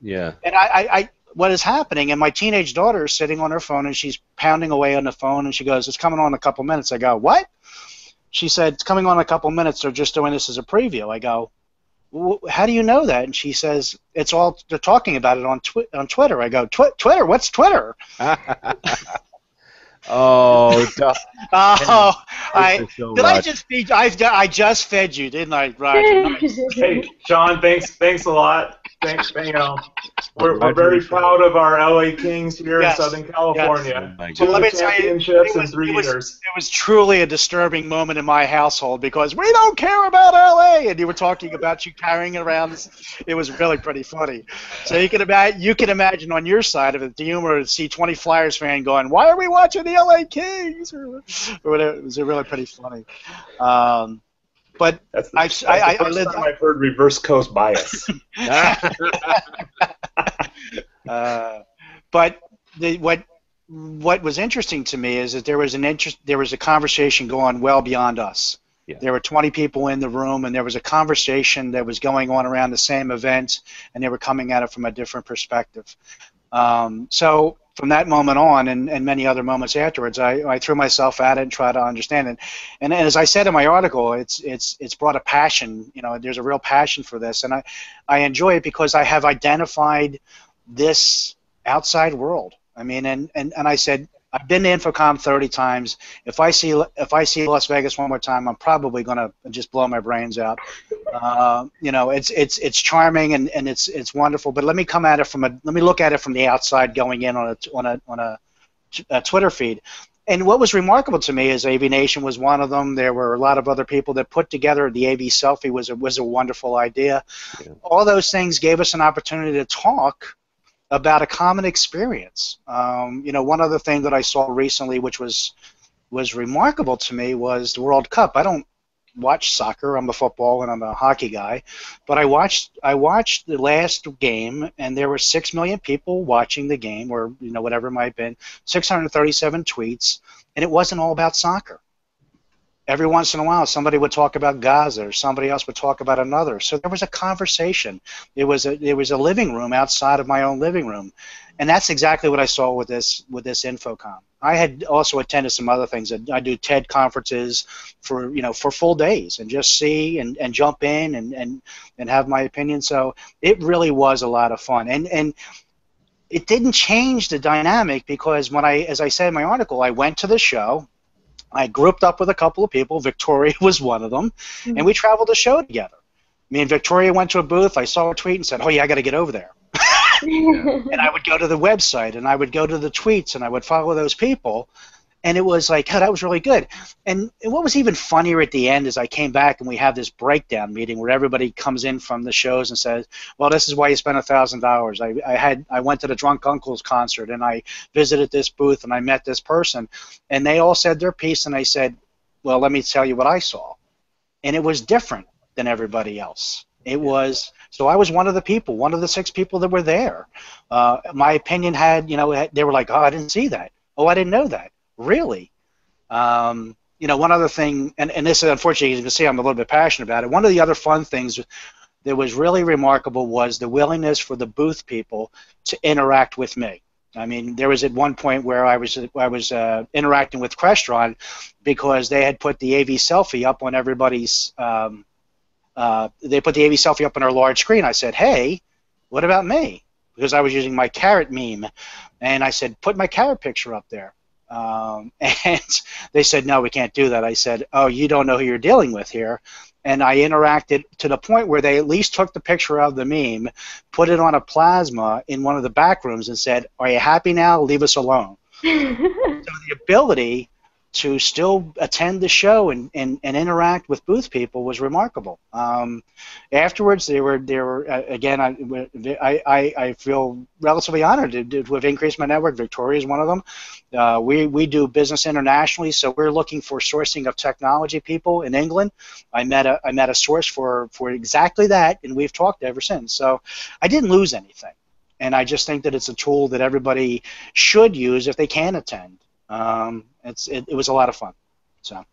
C: Yeah.
F: And what is happening? And my teenage daughter is sitting on her phone, and she's pounding away on the phone, and she goes, "It's coming on in a couple minutes." I go, "What?" She said, "It's coming on in a couple minutes. They're just doing this as a preview." I go, "How do you know that?" And she says, they're talking about it on Twitter. I go, Twitter? What's Twitter?
C: Oh, duh.
F: I just feed you? I just fed you, didn't I, Roger?
D: Hey, Sean, thanks a lot. Thanks, We're very proud of our LA Kings here
F: Yes,
D: in Southern
F: yes.
D: California.
C: Oh my
D: Two
F: Well, let me tell you,
D: championships in 3 years.
F: it was truly a disturbing moment in my household because we don't care about LA, and you were talking about you carrying around this. It was really pretty funny. So you can imagine on your side of it the humor to see 20 Flyers fan going, "Why are we watching the LA Kings?" or whatever. It was really pretty funny. But
D: That's the first time I've heard reverse coast bias.
F: But what was interesting to me is that there was a conversation going well beyond us.
C: Yeah.
F: There were 20 people in the room, and there was a conversation that was going on around the same event, and they were coming at it from a different perspective. So from that moment on, and many other moments afterwards, I threw myself at it and tried to understand it. And as I said in my article, it's brought a passion. You know, there's a real passion for this, and I enjoy it because I have identified this outside world. I mean, and I said, I've been to Infocom 30 times. If I see Las Vegas one more time, I'm probably gonna just blow my brains out. You know, it's charming and it's wonderful. But let me look at it from the outside, going in on a Twitter feed. And what was remarkable to me is AV Nation was one of them. There were a lot of other people that put together the AV selfie was a wonderful idea. Yeah. All those things gave us an opportunity to talk about a common experience. You know, one other thing that I saw recently, which was remarkable to me, was the World Cup. I don't watch soccer. I'm a football and I'm a hockey guy, but I watched the last game, and there were 6 million people watching the game, or you know, whatever it might have been, 637 tweets, and it wasn't all about soccer. Every once in a while, somebody would talk about Gaza, or somebody else would talk about another. So there was a conversation. It was a living room outside of my own living room, and that's exactly what I saw with this Infocom. I had also attended some other things. I do TED conferences for full days and just see and jump in and have my opinion. So it really was a lot of fun, and it didn't change the dynamic because as I said in my article, I went to the show. I grouped up with a couple of people. Victoria was one of them, and we traveled the show together. Me and Victoria went to a booth. I saw a tweet and said, "Oh yeah, I got to get over there." And I would go to the website, and I would go to the tweets, and I would follow those people, and it was like, oh, that was really good. And what was even funnier at the end is I came back and we have this breakdown meeting where everybody comes in from the shows and says, well, this is why you spent $1,000. I went to the Drunk Uncles concert, and I visited this booth, and I met this person, and they all said their piece, and I said, well, let me tell you what I saw. And it was different than everybody else. So I was one of the 6 people that were there. My opinion they were like, oh, I didn't see that. Oh, I didn't know that. Really? You know, one other thing, and this, unfortunately, you can see I'm a little bit passionate about it. One of the other fun things that was really remarkable was the willingness for the booth people to interact with me. I mean, there was at one point where I was interacting with Crestron because they had put the AV selfie up on everybody's. They put the AV selfie up on our large screen. I said, hey, what about me? Because I was using my carrot meme, and I said, put my carrot picture up there. And they said, no, we can't do that. I said, oh, you don't know who you're dealing with here. And I interacted to the point where they at least took the picture of the meme, put it on a plasma in one of the back rooms, and said, are you happy now? Leave us alone. So the ability to still attend the show and interact with booth people was remarkable. Afterwards, they were again. I feel relatively honored to have increased my network. Victoria is one of them. We do business internationally, so we're looking for sourcing of technology people in England. I met a source for exactly that, and we've talked ever since. So I didn't lose anything, and I just think that it's a tool that everybody should use if they can attend. It was a lot of fun. So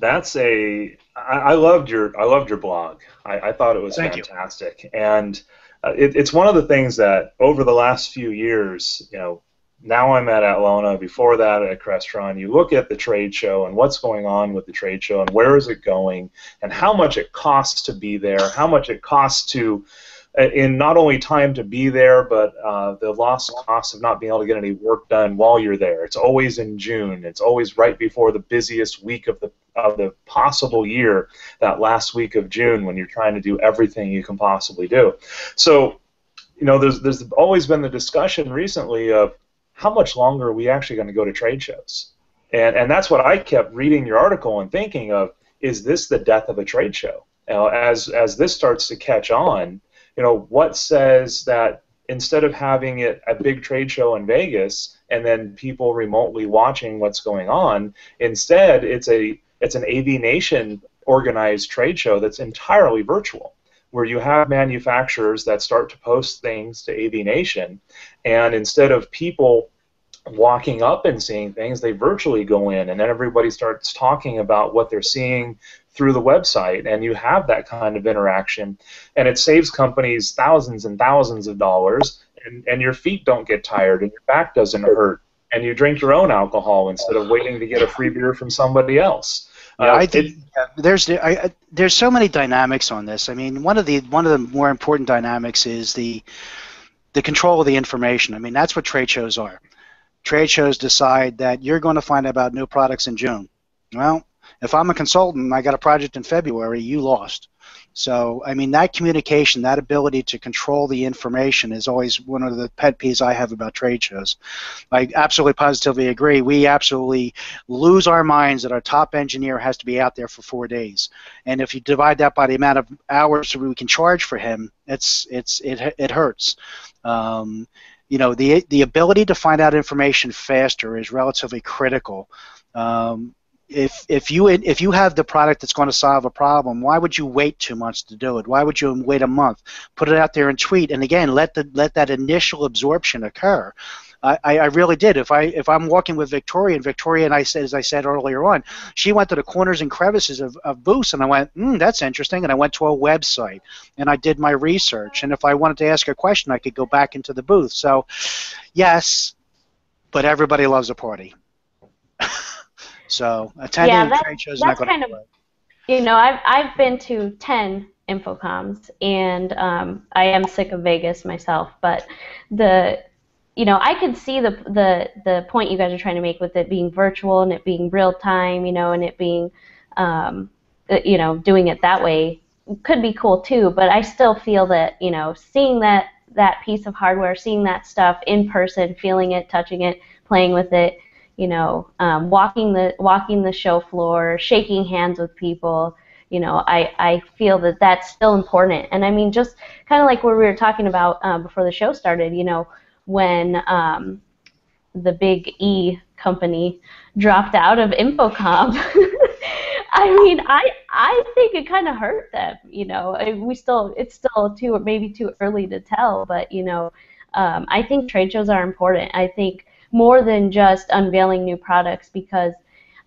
D: I loved your blog. I thought it was fantastic, and it's one of the things that over the last few years, you know, now I'm at Atlona. Before that, at Crestron, you look at the trade show and what's going on with the trade show and where is it going and how much it costs to be there, how much it costs to in not only time to be there, but the lost cost of not being able to get any work done while you're there. It's always in June. It's always right before the busiest week of the possible year, that last week of June, when you're trying to do everything you can possibly do. So, you know, there's always been the discussion recently of how much longer are we actually going to go to trade shows? And that's what I kept reading your article and thinking of, is this the death of a trade show? You know, as this starts to catch on, you know, what says that instead of having it a big trade show in Vegas and then people remotely watching what's going on, instead it's an AV Nation organized trade show that's entirely virtual, where you have manufacturers that start to post things to AV Nation, and instead of people walking up and seeing things, they virtually go in, and then everybody starts talking about what they're seeing through the website, and you have that kind of interaction, and it saves companies thousands and thousands of dollars, and your feet don't get tired, and your back doesn't hurt, and you drink your own alcohol instead of waiting to get a free beer from somebody else.
F: Yeah, I think there's so many dynamics on this. I mean, one of the more important dynamics is the control of the information. I mean, that's what trade shows are. Trade shows decide that you're going to find out about new products in June. Well, if I'm a consultant and I got a project in February, you lost. So, I mean, that communication, that ability to control the information is always one of the pet peeves I have about trade shows. I absolutely positively agree. We absolutely lose our minds that our top engineer has to be out there for 4 days. And if you divide that by the amount of hours we can charge for him, it hurts. You know, the ability to find out information faster is relatively critical. If you have the product that's going to solve a problem, why would you wait 2 months to do it? Why would you wait a month? Put it out there and tweet, and again, let that initial absorption occur. I really did. If I'm walking with Victoria, and I said, as I said earlier on, she went to the corners and crevices of booths, and I went, that's interesting, and I went to a website, and I did my research, and if I wanted to ask a question, I could go back into the booth. So, yes, but everybody loves a party. So attending trade shows is not going to work.
E: You know, I've been to 10 Infocoms, and I am sick of Vegas myself, but you know, I could see the point you guys are trying to make with it being virtual and it being real time, you know, and it being, you know, doing it that way could be cool too. But I still feel that, you know, seeing that piece of hardware, seeing that stuff in person, feeling it, touching it, playing with it, you know, walking the show floor, shaking hands with people, you know, I feel that that's still important. And I mean, just kind of like what we were talking about before the show started, you know, when the big E company dropped out of Infocom, I mean, I think it kind of hurt them. You know, it's still maybe too early to tell, but you know, I think trade shows are important. I think more than just unveiling new products, because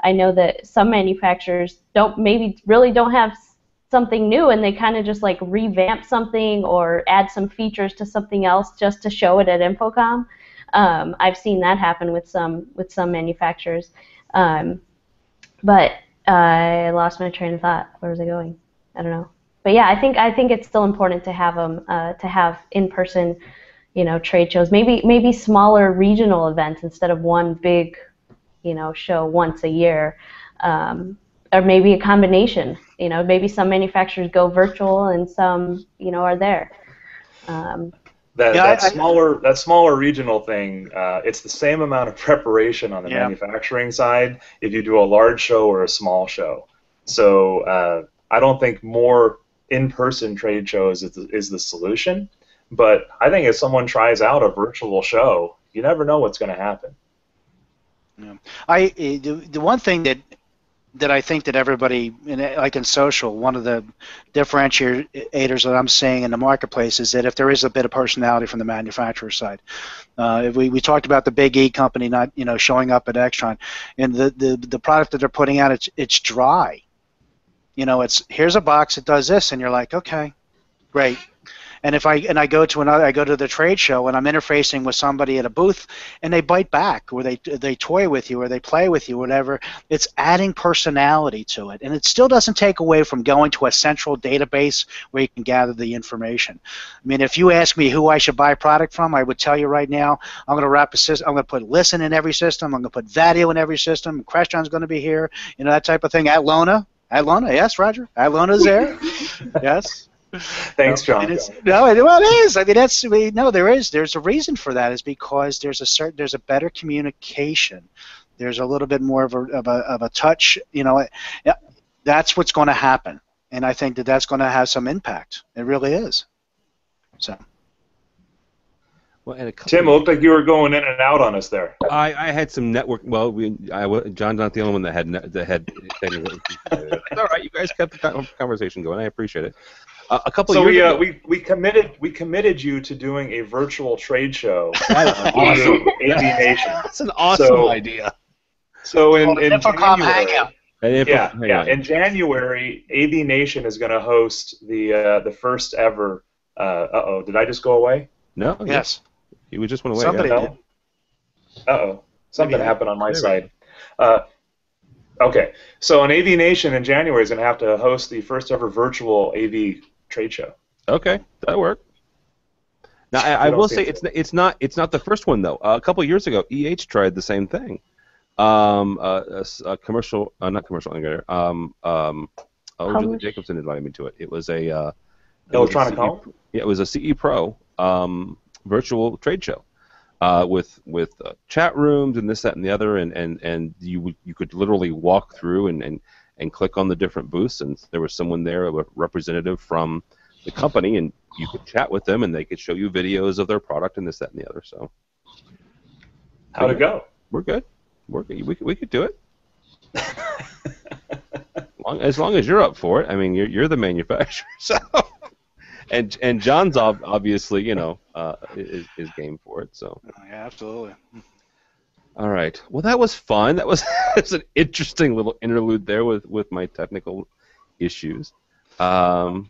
E: I know that some manufacturers really don't have something new, and they kind of just like revamp something or add some features to something else just to show it at Infocom. I've seen that happen with some manufacturers. But I lost my train of thought. Where was I going? I don't know. But yeah, I think it's still important to have them to have in-person, you know, trade shows. Maybe smaller regional events instead of one big, you know, show once a year. Or maybe a combination. You know, maybe some manufacturers go virtual and some, you know, are there.
D: That smaller regional thing, it's the same amount of preparation on the manufacturing side if you do a large show or a small show. So I don't think more in-person trade shows is the solution, but I think if someone tries out a virtual show, you never know what's going to happen.
F: Yeah. The one thing that I think that everybody, like in social, one of the differentiators that I'm seeing in the marketplace is that if there is a bit of personality from the manufacturer side. If we talked about the big E company not, you know, showing up at Extron, and the product that they're putting out, it's dry. You know, here's a box that does this, and you're like, okay, great. And if I go to the trade show and I'm interfacing with somebody at a booth and they bite back or they toy with you or they play with you, whatever, it's adding personality to it. And it still doesn't take away from going to a central database where you can gather the information. I mean, if you ask me who I should buy product from, I would tell you right now, I'm going to wrap a system. I'm going to put Listen in every system. I'm going to put Vadio in every system. Crestron's going to be here. You know, that type of thing. Atlona, yes, Roger. Atlona's there. Yes.
D: Thanks, John.
F: Well, it is. I mean, there's a reason for that. Is because there's a better communication. There's a little bit more of a touch. You know, that's what's going to happen, and I think that's going to have some impact. It really is. So.
C: Well, and
D: Tim, it looked like you were going in and out on us there.
C: I had some network. Well, John's not the only one that had. It's all right. You guys kept the conversation going. I appreciate it. A couple
D: so
C: years ago,
D: we committed you to doing a virtual trade show.
C: Awesome.
D: AV Nation.
C: That's an awesome idea.
D: So in January,
C: in
D: January, AV Nation is going to host the first ever. Did I just go away?
C: No.
F: Yes.
C: He just went away.
F: Somebody did.
D: Something happened on my side. Okay, so an AV Nation in January is going to have to host the first ever virtual AV trade show.
C: Okay, that'll work. Now I will say it's not the first one though. A couple years ago, tried the same thing. A commercial, not commercial integrator. Julie Jacobson invited me to it. It was a
D: Electronic Home.
C: Yeah, it was a CE Pro virtual trade show. With chat rooms and this, that, and the other, and you could literally walk through and click on the different booths, and there was someone there, a representative from the company, and you could chat with them, and they could show you videos of their product and this, that, and the other. So,
D: how'd it go?
C: We're good. We could do it. As long as you're up for it. I mean, you're the manufacturer, so. And John's obviously, is game for it. So.
F: Yeah, absolutely.
C: All right. Well, that was fun. That was an interesting little interlude there with my technical issues. So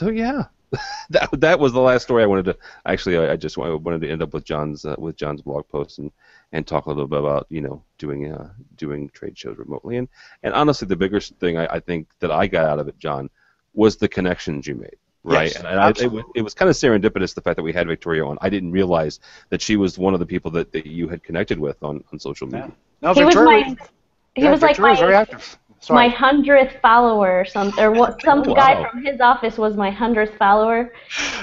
C: yeah, that was the last story I wanted to. Actually, I wanted to end up with John's blog post and talk a little bit about doing trade shows remotely. And honestly, the biggest thing I think that I got out of it, John, was the connections you made. Right,
F: yes,
C: and it was kind of serendipitous the fact that we had Victoria on. I didn't realize that she was one of the people that you had connected with on social media.
F: No,
E: he was like
F: very active.
E: My 100th follower, or some guy from his office was my 100th follower.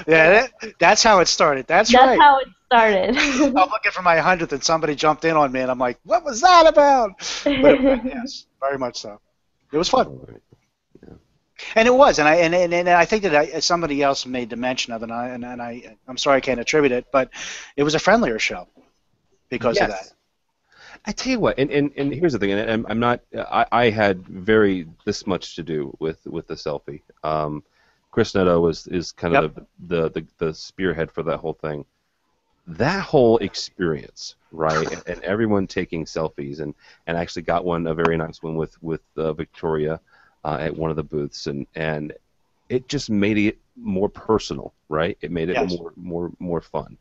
F: Yeah, that's how it started. That's
E: right.
F: That's
E: how it started.
F: I'm looking for my 100th, and somebody jumped in on me, and I'm like, "What was that about?" But yes, very much so. It was fun. And it was, and I think that somebody else made the mention of it, and I'm sorry I can't attribute it, but it was a friendlier show because of that.
C: I tell you what, and here's the thing, and I'm not, I had this much to do with the selfie. Chris Netto is kind of the spearhead for that whole thing. That whole experience, right, and everyone taking selfies, and actually got a very nice one with Victoria. At one of the booths, and it just made it more personal, right? It made it more fun.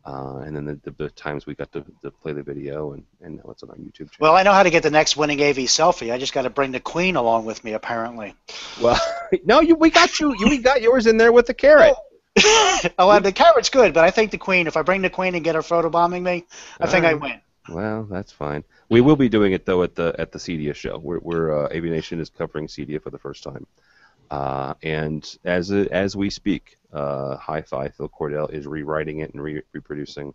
C: And then the times we got to play the video, and now it's on our YouTube channel.
F: Well, I know how to get the next winning AV selfie. I just got to bring the Queen along with me, apparently.
C: Well, no, we got you. We got yours in there with the carrot.
F: The carrot's good, but I think the Queen. If I bring the Queen and get her photobombing me, I think I win.
C: Well, that's fine. We will be doing it though at the CEDIA show. We're AV Nation is covering CEDIA for the first time, and as we speak, Hi-Fi Phil Cordell is rewriting it and reproducing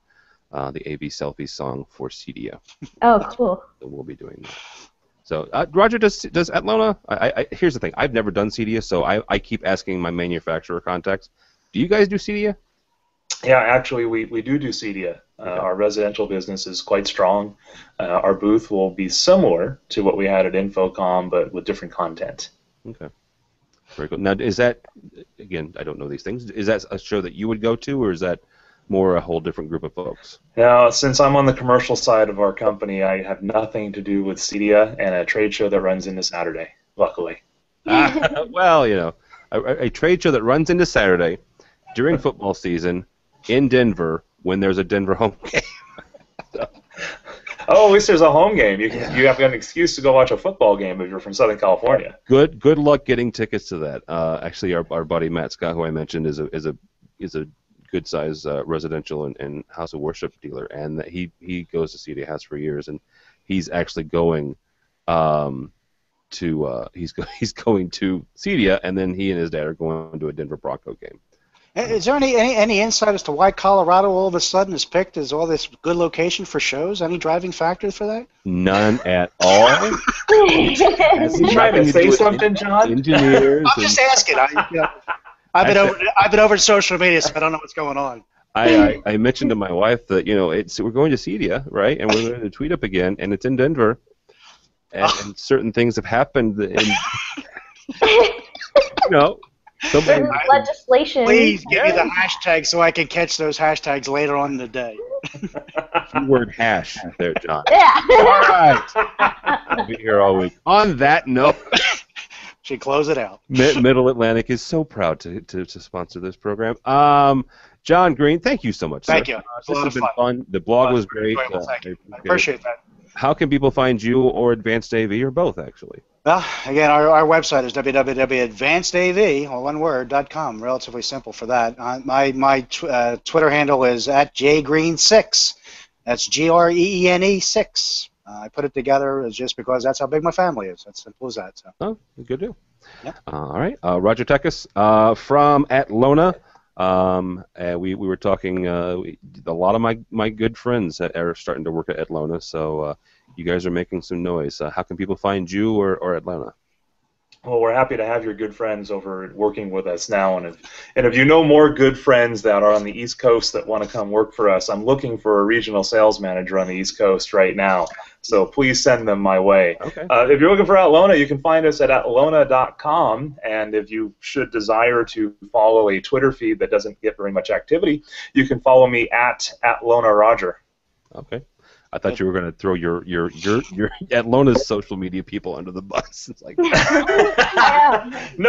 C: the AV selfie song for CEDIA.
E: Oh, cool.
C: So we'll be doing that. So Roger, does Atlona? Here's the thing. I've never done CEDIA, so I keep asking my manufacturer contacts. Do you guys do CEDIA?
D: Yeah, actually, we do CEDIA. Our residential business is quite strong. Our booth will be similar to what we had at Infocom, but with different content.
C: Okay. Very cool. Now, is that, again, I don't know these things, is that a show that you would go to, or is that more a whole different group of folks?
D: Now, since I'm on the commercial side of our company, I have nothing to do with CEDIA and a trade show that runs into Saturday, luckily.
C: Well, a trade show that runs into Saturday during football season in Denver when there's a Denver home game.
D: Oh, at least there's a home game. You have an excuse to go watch a football game if you're from Southern California.
C: Good luck getting tickets to that. Actually, our buddy Matt Scott, who I mentioned, is a good size residential and house of worship dealer, and that he goes to CEDIA House for years, and he's actually going he's going to CEDIA, and then he and his dad are going to a Denver Bronco game.
F: Is there any insight as to why Colorado all of a sudden is picked as all this good location for shows? Any driving factors for that?
C: None at all.
D: You trying to say something, John?
C: Engineers.
F: I'm just asking. I've been over social media, so I don't know what's going on.
C: I mentioned to my wife that we're going to CEDIA, right? And we're going to tweet up again, and it's in Denver, and certain things have happened. Somebody,
E: legislation.
F: Please give me the hashtag so I can catch those hashtags later on in the day.
C: Keyword hash there, John.
E: Yeah.
C: All right. I'll be here all week. On that note,
F: Should close it out.
C: Middle Atlantic is so proud to sponsor this program. John Green, thank you so much.
F: Thank
C: sir.
F: you.
C: This has been fun. The blog was great.
F: Thank you. I appreciate that.
C: How can people find you or Advanced AV or both, actually?
F: Well, again, our website is www.advancedav.com. Relatively simple for that. My Twitter handle is @jgreen6. That's GREENE 6. I put it together just because that's how big my family is. That's simple as that. So.
C: Oh, good deal.
F: Yeah.
C: All right. Roger Tekis from Atlona. We were talking. A lot of my good friends are starting to work at Atlona, so you guys are making some noise. How can people find you or Atlona?
D: Well, we're happy to have your good friends over working with us now, and if you know more good friends that are on the East Coast that want to come work for us, I'm looking for a regional sales manager on the East Coast right now. So please send them my way.
C: Okay.
D: If you're looking for Atlona, you can find us at atlona.com, and if you should desire to follow a Twitter feed that doesn't get very much activity, you can follow me at @LonaRoger.
C: Okay. I thought you were going to throw your Atlona's social media people under the bus. It's like
D: No,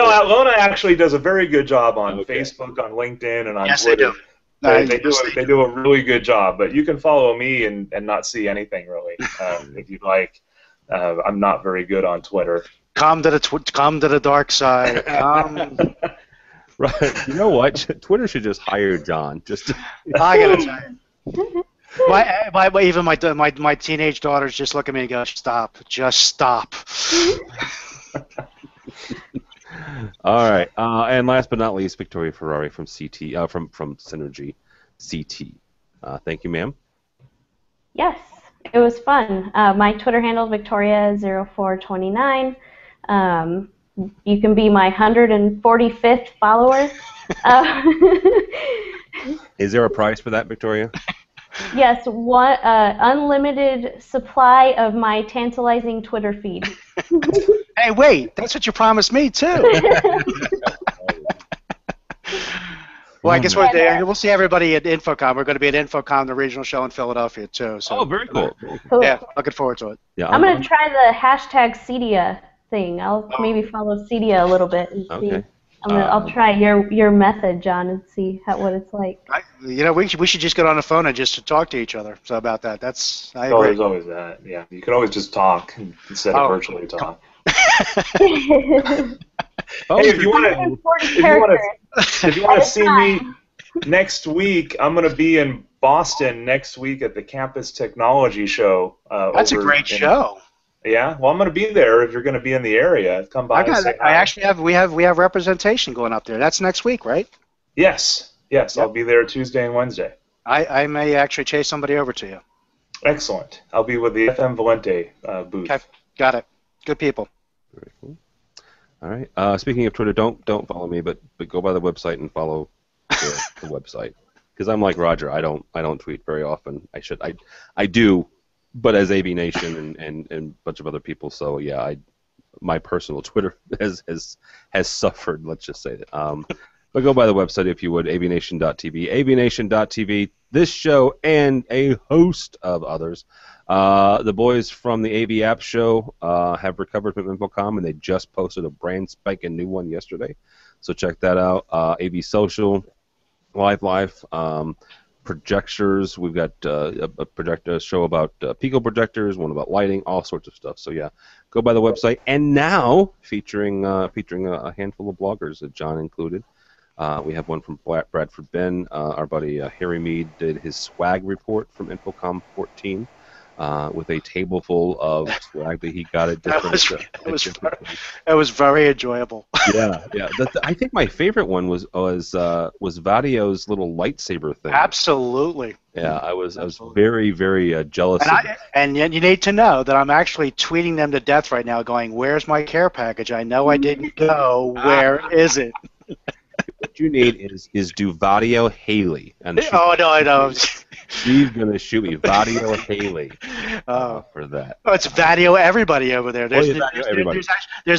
D: Atlona actually does a very good job on Facebook, on LinkedIn, and on Twitter. They do a really good job, but you can follow me and not see anything really if you'd like. I'm not very good on Twitter.
F: Come to the dark side.
C: Right. You know what? Twitter should just hire John.
F: I gotta tell you. Even my teenage daughters just look at me and go, "Stop! Just stop."
C: All right, and last but not least, Victoria Ferrari from CT, from Synergy CT. Thank you, ma'am.
E: Yes, it was fun. My Twitter handle Victoria0429. You can be my 145th follower.
C: Is there a price for that, Victoria?
E: Yes, one unlimited supply of my tantalizing Twitter feed.
F: Hey, wait! That's what you promised me too. Well, I guess we'll see everybody at InfoComm. We're going to be at InfoComm, the regional show in Philadelphia too. So.
C: Oh, very cool.
E: Cool.
F: Yeah, looking forward to it.
C: Yeah,
E: I'm going to try the hashtag CEDIA thing. I'll maybe follow CEDIA a little bit and see.
C: Okay.
E: I'll try your method, John, and see what it's like.
F: We should just get on the phone and just talk to each other. So about that, I agree.
D: There's always that. Yeah, you can always just talk instead of virtually talk. Hey, if you want to see me next week, I'm going to be in Boston next week at the Campus Technology Show.
F: That's a great show.
D: Yeah, well, I'm going to be there. If you're going to be in the area, come by.
F: We have representation going up there. That's next week, right?
D: Yes.
F: Yep.
D: I'll be there Tuesday and Wednesday.
F: I may actually chase somebody over to you.
D: Excellent. I'll be with the FM Valente booth.
F: Okay, got it. Good people.
C: Very cool. All right. Speaking of Twitter, don't follow me, but go by the website and follow the website, because I'm like Roger. I don't tweet very often. I do, but as AV Nation and a bunch of other people. So yeah, my personal Twitter has suffered. Let's just say that. But go by the website if you would, avnation.tv. avnation.tv. This show and a host of others. The boys from the AV App Show have recovered from InfoComm, and they just posted a brand spanking new one yesterday. So check that out. AV Social, Live. Projectors. We've got a show about Pico projectors, one about lighting, all sorts of stuff. So yeah, go by the website. And now featuring a handful of bloggers, John included. We have one from Bradford Ben. Our buddy Harry Mead did his swag report from InfoComm 14 with a table full of swag that he got at different.
F: It was very enjoyable.
C: Yeah. I think my favorite one was Vadio's little lightsaber thing.
F: Absolutely.
C: Yeah, I was very, very jealous.
F: And you need to know that I'm actually tweeting them to death right now, going, "Where's my care package? I know I didn't go. Where is it?"
C: What you need is do Vadio Haley. And
F: Oh no, I know.
C: She's gonna shoot me, Vadio Haley, for that.
F: Oh, it's Vadio everybody over there. There's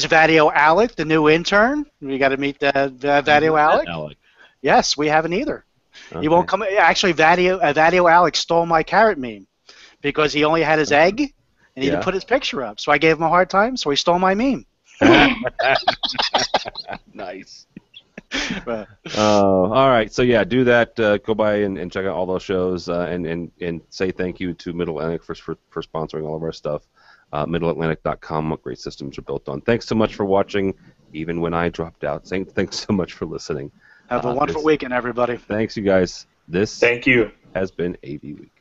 F: Vadio Alec, the new intern. We got to meet Vadio Alec. Yes, we haven't either. Okay. He won't come. Actually, Vadio Alec stole my carrot meme because he only had his egg and he didn't put his picture up. So I gave him a hard time. So he stole my meme.
C: Nice. All right, so yeah, do that. Go by and check out all those shows, and say thank you to Middle Atlantic for sponsoring all of our stuff. MiddleAtlantic.com, what great systems are built on. Thanks so much for watching, even when I dropped out. Thanks so much for listening.
F: Have a wonderful weekend, everybody.
C: Thanks, you guys. Thank you. Has been AV Week.